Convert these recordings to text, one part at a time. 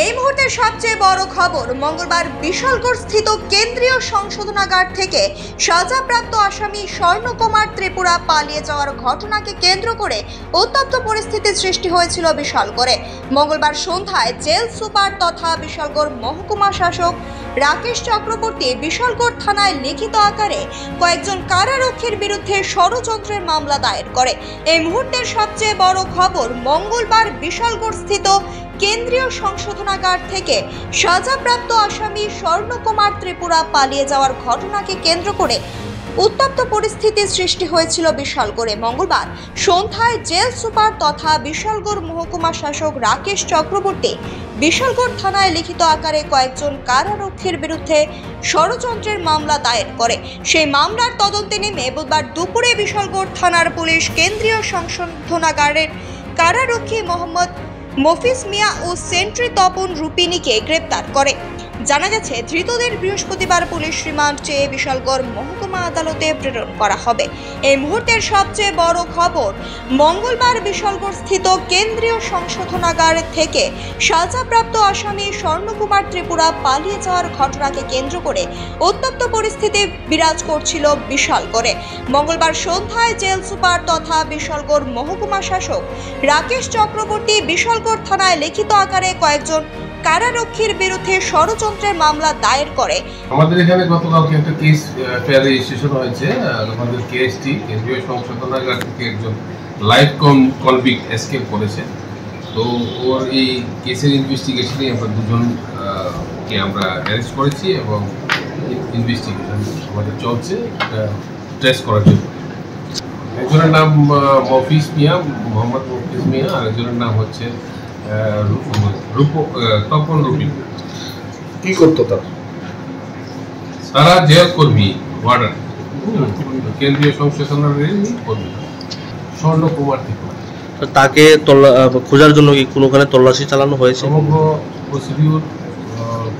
এই মুহূর্তের সবচেয়ে বড় খবর, মঙ্গলবার বিশালগড় স্থিত কেন্দ্রীয় সংশোধনাগার থেকে সাজাপ্রাপ্ত আসামি স্বর্ণকুমার ত্রিপুরা পালিয়ে যাওয়ার ঘটনাকে কেন্দ্র করে উত্তপ্ত পরিস্থিতির সৃষ্টি হয়েছিল বিশালগড়ে। মঙ্গলবার সন্ধ্যায় জেল সুপার তথা বিশালগড় মহকুমা শাসক রাকেশ চক্রবর্তী বিশালগড় থানায় লিখিত আকারে কয়েকজন কারারক্ষীর বিরুদ্ধে ষড়যন্ত্রের মামলা দায়ের করে। এই মুহূর্তের সবচেয়ে বড় খবর, মঙ্গলবার বিশালগড় স্থিত কেন্দ্রীয় সংশোধনাগার থেকে সাজাপ্রাপ্ত আসামি স্বর্ণকুমার ত্রিপুরা পালিয়ে যাওয়ার ঘটনাকে কেন্দ্র করে উত্তপ্ত পরিস্থিতির সৃষ্টি হয়েছিল বিশালগড়ে। মঙ্গলবার সন্ধ্যায় জেল সুপার তথা বিশালগড় মহকুমা শাসক রাকেশ চক্রবর্তী বিশালগড় থানায় লিখিত আকারে কয়েকজন কারারক্ষীর বিরুদ্ধে ষড়যন্ত্রের মামলা দায়ের করে। সেই মামলার তদন্তে নেমে বুধবার দুপুরে বিশালগড় থানার পুলিশ কেন্দ্রীয় সংশোধনাগারের কারারক্ষী মোহাম্মদ মফিজ মিয়া ও সেন্ট্রি তপন রূপিনীকে গ্রেপ্তার করে। জানা গেছে, ধৃতদের বৃহস্পতিবার পুলিশ রিমান্ড চেয়ে বিশালগড় মহকুমা আদালতে প্রেরণ করা হবে। এই মুহূর্তের সবচেয়ে বড় খবর, মঙ্গলবার বিশালগড় স্থিত কেন্দ্রীয় সংশোধনাগার থেকে সাজাপ্রাপ্ত আসামি স্বর্ণকুমার ত্রিপুরা পালিয়ে যাওয়ার ঘটনাকে কেন্দ্র করে উত্তপ্ত পরিস্থিতি বিরাজ করছিল বিশালগড়ে। মঙ্গলবার সন্ধ্যায় জেল সুপার তথা বিশালগড় মহকুমা শাসক রাকেশ চক্রবর্তী বিশালগড় থানায় লিখিত আকারে কয়েকজন কারারক্ষীর বিরুদ্ধে ষড়যন্ত্রের মামলা দায়ের করে। আমাদের এখানে গতকালকে একটা কেস ফেয়ার রেজিস্ট্রেশন হয়েছে। আমাদের কেএসটি কেন্দ্রীয় সংশোধনাগার থেকে একজন লাইফ কনভিক্ট এসকেপ করেছে। তো ওর এই কেসের ইনভেস্টিগেশনে আমরা দুজনকে আমরা অ্যারেস্ট করেছি এবং ইনভেস্টিগেশন আমাদের চলছে ট্রেস করার জন্য। একজনের নাম মফিজ মিয়া, মোহাম্মদ মফিজ মিয়া, আর একজনের নাম হচ্ছে তপন রূপী। কি করতো তারা জেল কর্মী, ওয়ার্ডার, কেন্দ্রীয় সংশোধনাগারের কর্মী স্বর্ণকুমার ত্রিপুরা। তাকে খোঁজার জন্য কি কোনোখানে তল্লাশি চালানো হয়েছে? সমগ্র প্রসিডিউর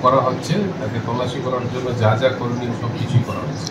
করা হচ্ছে, তাকে তল্লাশি করার জন্য যা যা করণীয় সব কিছুই করা হচ্ছে।